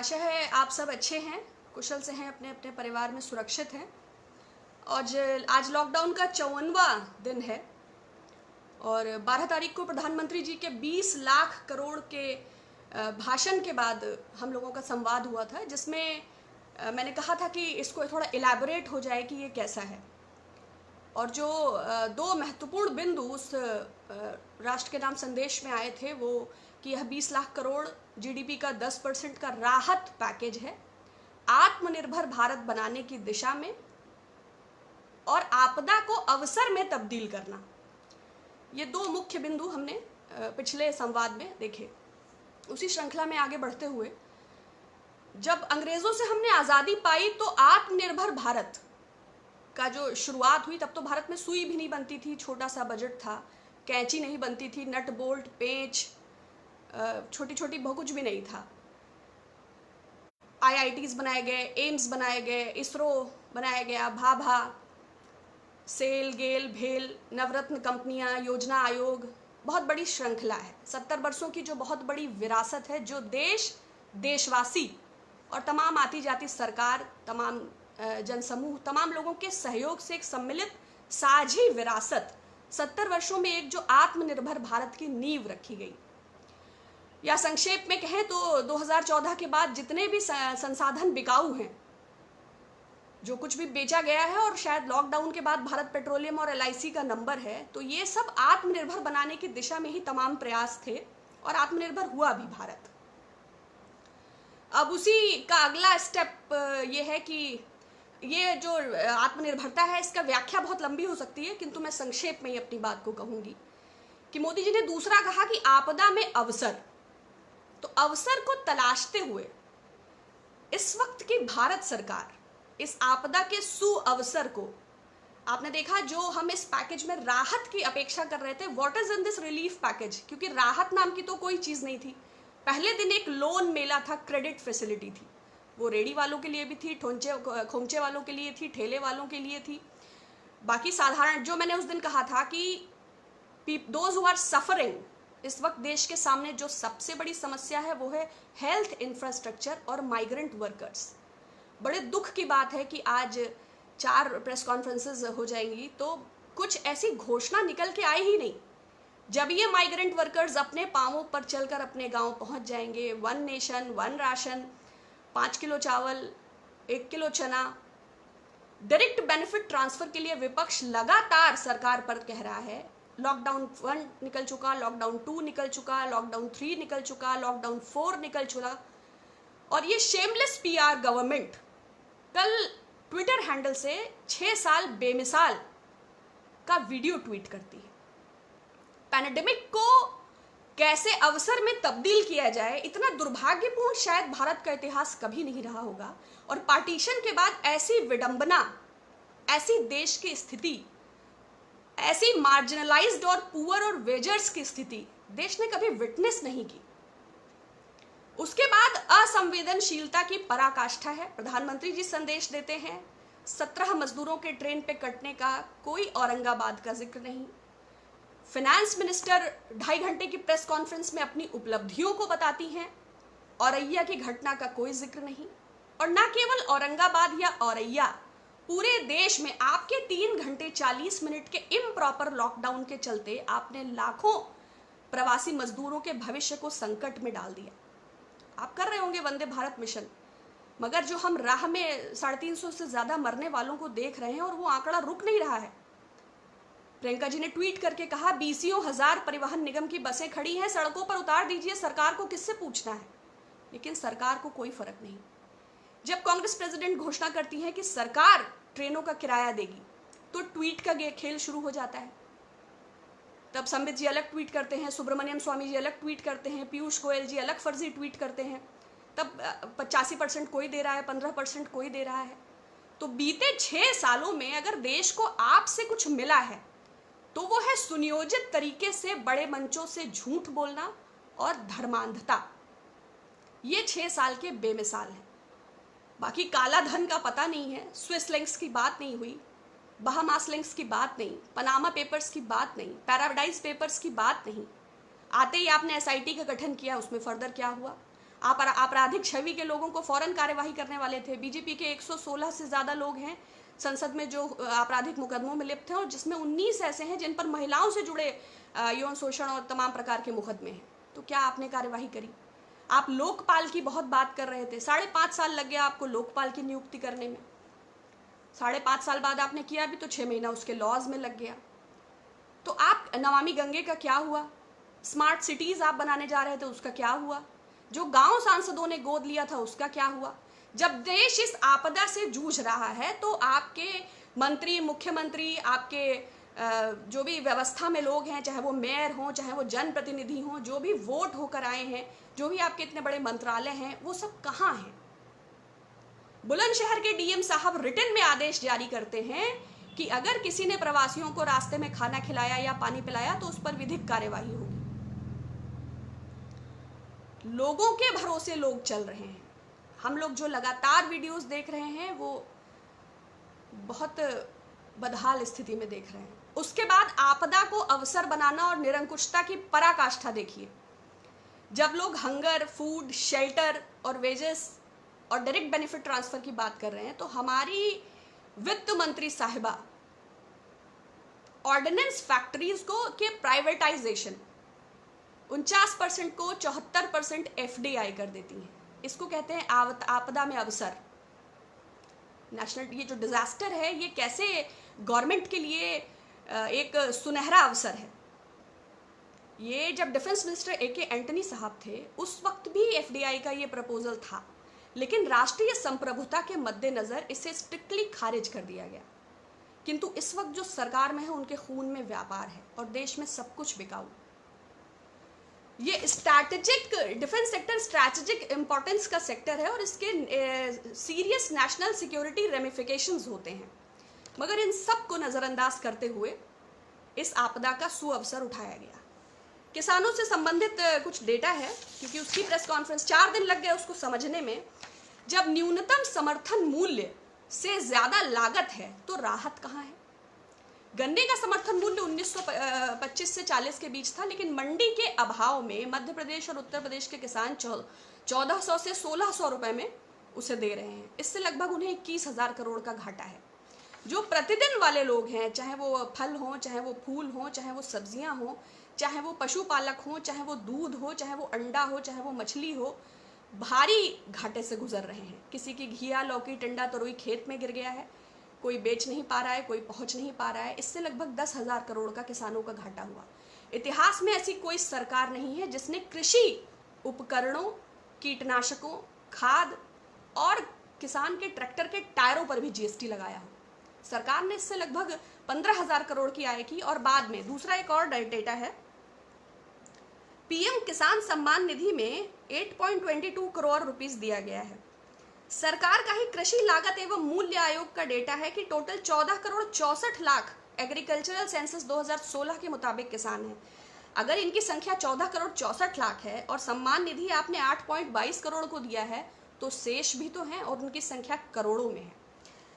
आशा है आप सब अच्छे हैं, कुशल से हैं, अपने अपने परिवार में सुरक्षित हैं। और आज लॉकडाउन का 54वां दिन है और 12 तारीख को प्रधानमंत्री जी के 20 लाख करोड़ के भाषण के बाद हम लोगों का संवाद हुआ था, जिसमें मैंने कहा था कि इसको थोड़ा इलैबोरेट हो जाए कि ये कैसा है। और जो दो महत्वपूर्ण बिंदु उस राष्ट्र के नाम संदेश में आए थे वो कि यह 20 लाख करोड़ जीडीपी का 10% का राहत पैकेज है आत्मनिर्भर भारत बनाने की दिशा में और आपदा को अवसर में तब्दील करना। ये दो मुख्य बिंदु हमने पिछले संवाद में देखे। उसी श्रृंखला में आगे बढ़ते हुए जब अंग्रेजों से हमने आज़ादी पाई तो आत्मनिर्भर भारत का जो शुरुआत हुई, तब तो भारत में सुई भी नहीं बनती थी, छोटा सा बजट था, कैंची नहीं बनती थी, नट बोल्ट पेंच छोटी छोटी बहुत कुछ भी नहीं था। आईआईटीज बनाए गए, एम्स बनाए गए, इसरो बनाया गया, भाभा, सेल, गेल, भेल, नवरत्न कंपनियां, योजना आयोग, बहुत बड़ी श्रृंखला है। 70 वर्षों की जो बहुत बड़ी विरासत है, जो देशवासी और तमाम आती जाती सरकार, तमाम जनसमूह, तमाम लोगों के सहयोग से एक सम्मिलित साझी विरासत 70 वर्षों में एक जो आत्मनिर्भर भारत की नींव रखी गई। या संक्षेप में कहें तो 2014 के बाद जितने भी संसाधन बिकाऊ हैं, जो कुछ भी बेचा गया है, और शायद लॉकडाउन के बाद भारत पेट्रोलियम और एलआईसी का नंबर है, तो ये सब आत्मनिर्भर बनाने की दिशा में ही तमाम प्रयास थे और आत्मनिर्भर हुआ भी भारत। अब उसी का अगला स्टेप ये है कि ये जो आत्मनिर्भरता है, इसका व्याख्या बहुत लंबी हो सकती है, किंतु मैं संक्षेप में ही अपनी बात को कहूंगी कि मोदी जी ने दूसरा कहा कि आपदा में अवसर। तो अवसर को तलाशते हुए इस वक्त की भारत सरकार इस आपदा के सुअवसर को, आपने देखा जो हम इस पैकेज में राहत की अपेक्षा कर रहे थे, what is in this relief package, क्योंकि राहत नाम की तो कोई चीज नहीं थी। पहले दिन एक लोन मेला था, क्रेडिट फैसिलिटी थी, वो रेडी वालों के लिए भी थी, खोमचे वालों के लिए थी, ठेले वालों के लिए थी। बाकी साधारण, जो मैंने उस दिन कहा था कि दोज हु आर सफरिंग, इस वक्त देश के सामने जो सबसे बड़ी समस्या है वो है हेल्थ इंफ्रास्ट्रक्चर और माइग्रेंट वर्कर्स। बड़े दुख की बात है कि आज 4 प्रेस कॉन्फ्रेंसेस हो जाएंगी तो कुछ ऐसी घोषणा निकल के आए ही नहीं। जब ये माइग्रेंट वर्कर्स अपने पांवों पर चलकर अपने गांव पहुंच जाएंगे, 1 नेशन 1 राशन, 5 किलो चावल, 1 किलो चना, डायरेक्ट बेनिफिट ट्रांसफर के लिए विपक्ष लगातार सरकार पर कह रहा है। लॉकडाउन 1 निकल चुका, लॉकडाउन 2 निकल चुका, लॉकडाउन 3 निकल चुका, लॉकडाउन 4 निकल चुका, और ये शेमलेस पीआर गवर्नमेंट कल ट्विटर हैंडल से 6 साल बेमिसाल का वीडियो ट्वीट करती है। पैंडेमिक को कैसे अवसर में तब्दील किया जाए, इतना दुर्भाग्यपूर्ण शायद भारत का इतिहास कभी नहीं रहा होगा। और पार्टीशन के बाद ऐसी विडंबना, ऐसी देश की स्थिति, ऐसी मार्जिनलाइज्ड और पुअर और वेजर्स की स्थिति देश ने कभी विटनेस नहीं की। उसके बाद असंवेदनशीलता की पराकाष्ठा है। प्रधानमंत्री जी संदेश देते हैं, 17 मजदूरों के ट्रेन पे कटने का कोई औरंगाबाद का जिक्र नहीं। फाइनेंस मिनिस्टर 2.5 घंटे की प्रेस कॉन्फ्रेंस में अपनी उपलब्धियों को बताती हैं, औरैया की घटना का कोई जिक्र नहीं। और न केवल औरंगाबाद या औरैया, पूरे देश में आपके 3 घंटे 40 मिनट के इम्प्रॉपर लॉकडाउन के चलते आपने लाखों प्रवासी मजदूरों के भविष्य को संकट में डाल दिया। आप कर रहे होंगे वंदे भारत मिशन, मगर जो हम राह में 350 से ज्यादा मरने वालों को देख रहे हैं और वो आंकड़ा रुक नहीं रहा है। प्रियंका जी ने ट्वीट करके कहा, 20,000 परिवहन निगम की बसें खड़ी हैं, सड़कों पर उतार दीजिए, सरकार को किससे पूछना है। लेकिन सरकार को कोई फर्क नहीं। जब कांग्रेस प्रेसिडेंट घोषणा करती है कि सरकार ट्रेनों का किराया देगी, तो ट्वीट का खेल शुरू हो जाता है। तब संबित जी अलग ट्वीट करते हैं, सुब्रमण्यम स्वामी जी अलग ट्वीट करते हैं, पीयूष गोयल जी अलग फर्जी ट्वीट करते हैं। तब 85% कोई दे रहा है, 15% कोई दे रहा है। तो बीते 6 सालों में अगर देश को आपसे कुछ मिला है तो वो है सुनियोजित तरीके से बड़े मंचों से झूठ बोलना और धर्मांधता। ये 6 साल के बेमिसाल हैं। बाकी काला धन का पता नहीं है, स्विस लिंक्स की बात नहीं हुई, बहामास लिंक्स की बात नहीं, पनामा पेपर्स की बात नहीं, पैराडाइज पेपर्स की बात नहीं। आते ही आपने एसआईटी का गठन किया, उसमें फर्दर क्या हुआ? आपराधिक छवि के लोगों को फौरन कार्यवाही करने वाले थे। बीजेपी के 116 से ज़्यादा लोग हैं संसद में जो आपराधिक मुकदमों में लिप्त हैं, और जिसमें 19 ऐसे हैं जिन पर महिलाओं से जुड़े यौन शोषण और तमाम प्रकार के मुकदमे हैं। तो क्या आपने कार्यवाही करी? आप लोकपाल की बहुत बात कर रहे थे, 5.5 साल लग गया आपको लोकपाल की नियुक्ति करने में। 5.5 साल बाद आपने किया भी तो 6 महीना उसके लॉज में लग गया। तो आप नमामि गंगे का क्या हुआ? स्मार्ट सिटीज आप बनाने जा रहे थे, उसका क्या हुआ? जो गांव सांसदों ने गोद लिया था उसका क्या हुआ? जब देश इस आपदा से जूझ रहा है तो आपके मंत्री, मुख्यमंत्री, आपके जो भी व्यवस्था में लोग हैं, चाहे वो मेयर हों, चाहे वो जनप्रतिनिधि हों, जो भी वोट होकर आए हैं, जो भी आपके इतने बड़े मंत्रालय हैं, वो सब कहाँ हैं? बुलंदशहर के डीएम साहब रिटन में आदेश जारी करते हैं कि अगर किसी ने प्रवासियों को रास्ते में खाना खिलाया या पानी पिलाया तो उस पर विधिक कार्यवाही होगी। लोगों के भरोसे लोग चल रहे हैं। हम लोग जो लगातार वीडियोस देख रहे हैं वो बहुत बदहाल स्थिति में देख रहे हैं। उसके बाद आपदा को अवसर बनाना और निरंकुशता की पराकाष्ठा देखिए। जब लोग हंगर, फूड, शेल्टर और वेजेस और डायरेक्ट बेनिफिट ट्रांसफर की बात कर रहे हैं तो हमारी वित्त मंत्री साहिबा ऑर्डिनेंस फैक्ट्रीज को के प्राइवेटाइजेशन 49% को 74% एफडीआई कर देती हैं। इसको कहते हैं आपदा में अवसर। नेशनल ये जो डिजास्टर है ये कैसे गवर्नमेंट के लिए एक सुनहरा अवसर है। ये जब डिफेंस मिनिस्टर ए.के. एंटनी साहब थे उस वक्त भी एफडीआई का ये प्रपोजल था, लेकिन राष्ट्रीय संप्रभुता के मद्देनजर इसे स्ट्रिक्टली खारिज कर दिया गया। किंतु इस वक्त जो सरकार में है उनके खून में व्यापार है और देश में सब कुछ बिकाऊ। ये strategic defence sector strategic importance का सेक्टर है और इसके सीरियस नेशनल सिक्योरिटी रेमिफिकेशंस होते हैं, मगर इन सब को नज़रअंदाज करते हुए इस आपदा का सुअवसर उठाया गया। किसानों से संबंधित कुछ डेटा है, क्योंकि उसकी प्रेस कॉन्फ्रेंस 4 दिन लग गए उसको समझने में। जब न्यूनतम समर्थन मूल्य से ज़्यादा लागत है तो राहत कहाँ है? गन्ने का समर्थन मूल्य 1925 से 40 के बीच था, लेकिन मंडी के अभाव में मध्य प्रदेश और उत्तर प्रदेश के किसान 1400 से 1600 रुपए में उसे दे रहे हैं। इससे लगभग उन्हें 21,000 करोड़ का घाटा है। जो प्रतिदिन वाले लोग हैं, चाहे वो फल हों, चाहे वो फूल हों, चाहे वो सब्जियां हों, चाहे वो पशुपालक हों, चाहे वो दूध हो, चाहे वो अंडा हो, चाहे वो मछली हो, भारी घाटे से गुजर रहे हैं। किसी की घिया, लौकी, टिंडा, तरोई खेत में गिर गया है, कोई बेच नहीं पा रहा है, कोई पहुंच नहीं पा रहा है। इससे लगभग 10,000 करोड़ का किसानों का घाटा हुआ। इतिहास में ऐसी कोई सरकार नहीं है जिसने कृषि उपकरणों, कीटनाशकों, खाद और किसान के ट्रैक्टर के टायरों पर भी जीएसटी लगाया हो। सरकार ने इससे लगभग 15,000 करोड़ की आय की। और बाद में दूसरा एक और डेटा है, पीएम किसान सम्मान निधि में 8.22 करोड़ रुपीस दिया गया है। सरकार का ही कृषि लागत एवं मूल्य आयोग का डेटा है कि total 14 crore 64 lakh agricultural census 2016 के मुताबिक किसान हैं। अगर इनकी संख्या 14 करोड़ 64 लाख है और सम्मान निधि आपने 8.22 करोड़ को दिया है तो शेष भी तो हैं और उनकी संख्या करोड़ों में है।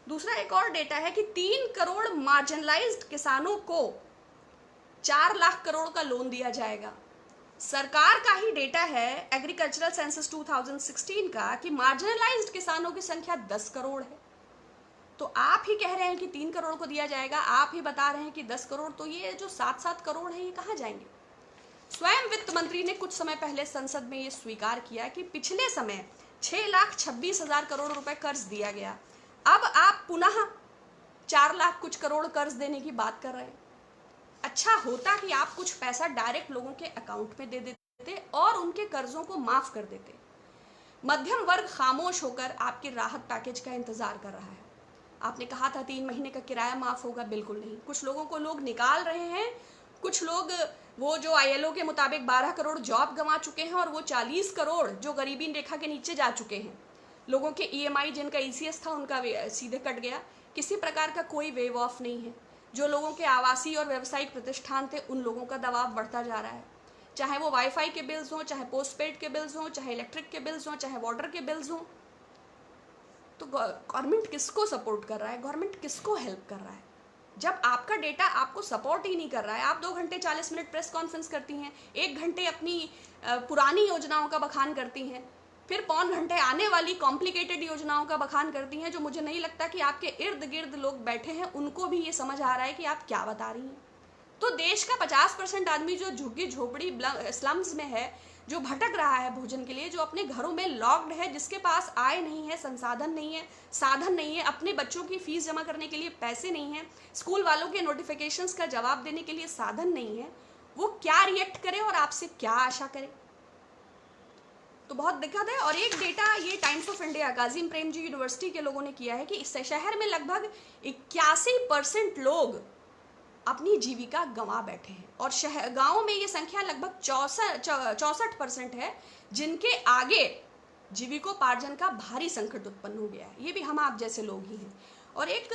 दूसरा एक और डेटा है कि 3 करोड़ मार्जिनलाइज्ड किसानों को 4 लाख करोड़ का लोन दिया जाएगा। सरकार का ही डेटा है एग्रीकल्चरल सेंसस 2016 का कि मार्जिनलाइज्ड किसानों की संख्या 10 करोड़ है। तो आप ही कह रहे हैं कि 3 करोड़ को दिया जाएगा, आप ही बता रहे हैं कि 10 करोड़, तो ये जो 7-7 करोड़ है ये कहाँ जाएंगे? स्वयं वित्त मंत्री ने कुछ समय पहले संसद में ये स्वीकार किया कि पिछले समय 6,26,000 करोड़ रुपए कर्ज दिया गया। अब आप पुनः 4 लाख कुछ करोड़ कर्ज देने की बात कर रहे हैं। अच्छा होता कि आप कुछ पैसा डायरेक्ट लोगों के अकाउंट में दे देते और उनके कर्जों को माफ कर देते। मध्यम वर्ग खामोश होकर आपके राहत पैकेज का इंतजार कर रहा है। आपने कहा था 3 महीने का किराया माफ होगा, बिल्कुल नहीं। कुछ लोगों को लोग निकाल रहे हैं, कुछ लोग वो जो आईएलओ के मुताबिक 12 करोड़ जॉब गंवा चुके हैं और वो 40 करोड़ जो गरीबी रेखा के नीचे जा चुके हैं। लोगों के ईएमआई जिनका ईसीएस था उनका सीधे कट गया। किसी प्रकार का कोई वेव ऑफ नहीं है। जो लोगों के आवासीय और व्यावसायिक प्रतिष्ठान थे उन लोगों का दबाव बढ़ता जा रहा है, चाहे वो वाईफाई के बिल्स हों, चाहे पोस्टपेड के बिल्स हों, चाहे इलेक्ट्रिक के बिल्स हों, चाहे वाटर के बिल्स हों। तो गवर्नमेंट किसको सपोर्ट कर रहा है? गवर्नमेंट किसको हेल्प कर रहा है? जब आपका डेटा आपको सपोर्ट ही नहीं कर रहा है, आप 2 घंटे 40 मिनट प्रेस कॉन्फ्रेंस करती हैं, 1 घंटे अपनी पुरानी योजनाओं का बखान करती हैं, फिर पौन घंटे आने वाली कॉम्प्लिकेटेड योजनाओं का बखान करती हैं, जो मुझे नहीं लगता कि आपके इर्द गिर्द लोग बैठे हैं उनको भी ये समझ आ रहा है कि आप क्या बता रही हैं। तो देश का 50% आदमी जो झुग्गी झोपड़ी स्लम्स में है, जो भटक रहा है भोजन के लिए, जो अपने घरों में लॉक्ड है, जिसके पास आय नहीं है, संसाधन नहीं है, साधन नहीं है, अपने बच्चों की फीस जमा करने के लिए पैसे नहीं है, स्कूल वालों के नोटिफिकेशंस का जवाब देने के लिए साधन नहीं है, वो क्या रिएक्ट करे और आपसे क्या आशा करे? तो बहुत दिक्कत है। और एक डेटा ये times of India Kazim Premji university के लोगों ने किया है कि इस शहर में लगभग 81% लोग अपनी जीविका गंवा बैठे हैं, और गाँव में ये संख्या लगभग 64% है, जिनके आगे जीविकोपार्जन का भारी संकट उत्पन्न हो गया है। ये भी हम आप जैसे लोग ही हैं। और एक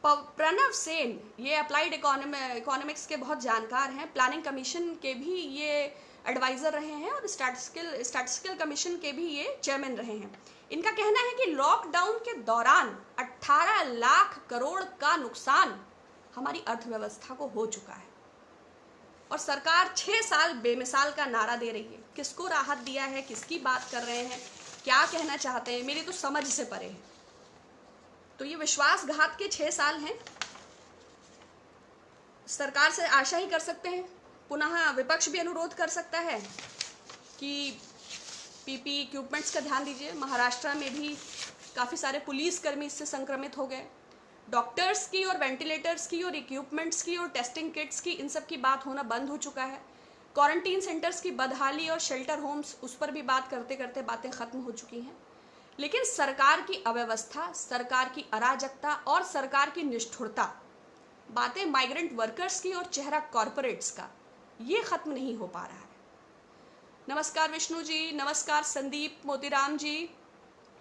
प्रणव सेन, ये अप्लाइड इकोनॉमिक्स के बहुत जानकार हैं, प्लानिंग कमीशन के भी ये एडवाइजर रहे हैं और स्टैटिस्टिकल कमीशन के भी ये चेयरमैन रहे हैं। इनका कहना है कि लॉकडाउन के दौरान 18 लाख करोड़ का नुकसान हमारी अर्थव्यवस्था को हो चुका है, और सरकार 6 साल बेमिसाल का नारा दे रही है। किसको राहत दिया है, किसकी बात कर रहे हैं, क्या कहना चाहते हैं, मेरी तो समझ से परे है। तो ये विश्वासघात के 6 साल हैं। सरकार से आशा ही कर सकते हैं, पुनः विपक्ष भी अनुरोध कर सकता है कि पीपी इक्विपमेंट्स का ध्यान दीजिए। महाराष्ट्र में भी काफ़ी सारे पुलिसकर्मी इससे संक्रमित हो गए। डॉक्टर्स की और वेंटिलेटर्स की और इक्विपमेंट्स की और टेस्टिंग किट्स की, इन सब की बात होना बंद हो चुका है। क्वारंटीन सेंटर्स की बदहाली और शेल्टर होम्स, उस पर भी बात करते करते बातें ख़त्म हो चुकी हैं। लेकिन सरकार की अव्यवस्था, सरकार की अराजकता और सरकार की निष्ठुरता, बातें माइग्रेंट वर्कर्स की और चेहरा कॉरपोरेट्स का, ये ख़त्म नहीं हो पा रहा है। नमस्कार विष्णु जी, नमस्कार संदीप मोतीराम जी,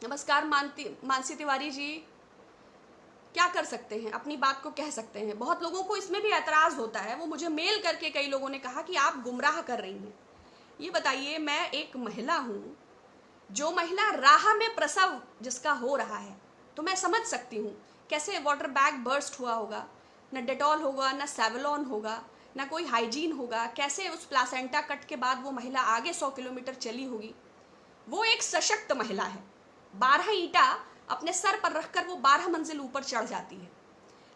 नमस्कार मानसी तिवारी जी। क्या कर सकते हैं, अपनी बात को कह सकते हैं। बहुत लोगों को इसमें भी एतराज़ होता है, वो मुझे मेल करके कई लोगों ने कहा कि आप गुमराह कर रही हैं। ये बताइए, मैं एक महिला हूँ, जो महिला राह में प्रसव जिसका हो रहा है, तो मैं समझ सकती हूँ कैसे वाटर बैग बर्स्ट हुआ होगा, न डेटॉल होगा, न सेवलॉन होगा, ना कोई हाइजीन होगा, कैसे उस प्लासेंटा कट के बाद वो महिला आगे 100 किलोमीटर चली होगी। वो एक सशक्त महिला है। 12 ईंटा अपने सर पर रखकर वो 12 मंजिल ऊपर चढ़ जाती है।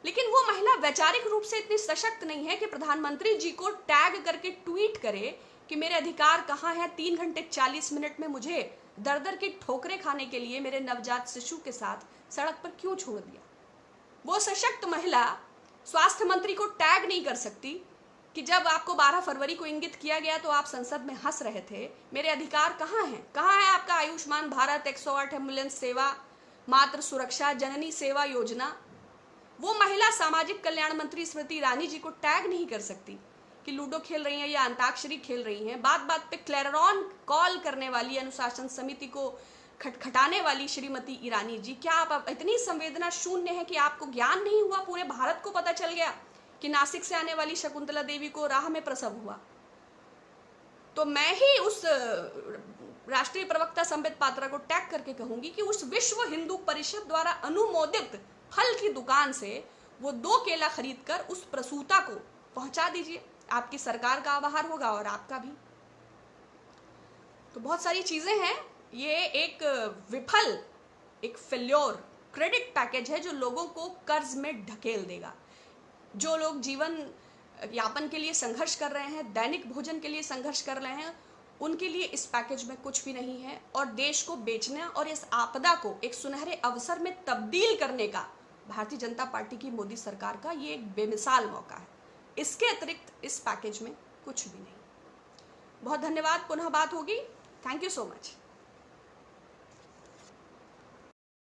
लेकिन वो महिला वैचारिक रूप से इतनी सशक्त नहीं है कि प्रधानमंत्री जी को टैग करके ट्वीट करे कि मेरे अधिकार कहाँ हैं, 3 घंटे 40 मिनट में मुझे दर दर की ठोकरें खाने के लिए मेरे नवजात शिशु के साथ सड़क पर क्यों छोड़ दिया। वो सशक्त महिला स्वास्थ्य मंत्री को टैग नहीं कर सकती कि जब आपको 12 फरवरी को इंगित किया गया तो आप संसद में हंस रहे थे, मेरे अधिकार कहाँ हैं, कहाँ है आपका आयुष्मान भारत, 108 एम्बुलेंस सेवा, मातृ सुरक्षा, जननी सेवा योजना। वो महिला सामाजिक कल्याण मंत्री स्मृति ईरानी जी को टैग नहीं कर सकती कि लूडो खेल रही हैं या अंताक्षरी खेल रही हैं। बात बात पे क्लेरॉन कॉल करने वाली, अनुशासन समिति को खटखटाने वाली श्रीमती ईरानी जी, क्या आप इतनी संवेदना शून्य है कि आपको ज्ञान नहीं हुआ? पूरे भारत को पता चल गया कि नासिक से आने वाली शकुंतला देवी को राह में प्रसव हुआ। तो मैं ही उस राष्ट्रीय प्रवक्ता संबित पात्रा को टैग करके कहूंगी कि उस विश्व हिंदू परिषद द्वारा अनुमोदित फल की दुकान से वो 2 केला खरीदकर उस प्रसूता को पहुंचा दीजिए। आपकी सरकार का आभार होगा और आपका भी। तो बहुत सारी चीजें हैं। ये एक विफल, एक फेल्योर क्रेडिट पैकेज है जो लोगों को कर्ज में ढकेल देगा। जो लोग जीवन यापन के लिए संघर्ष कर रहे हैं, दैनिक भोजन के लिए संघर्ष कर रहे हैं, उनके लिए इस पैकेज में कुछ भी नहीं है। और देश को बेचना और इस आपदा को एक सुनहरे अवसर में तब्दील करने का भारतीय जनता पार्टी की मोदी सरकार का ये एक बेमिसाल मौका है। इसके अतिरिक्त इस पैकेज में कुछ भी नहीं। बहुत धन्यवाद, पुनः बात होगी। Thank you so much.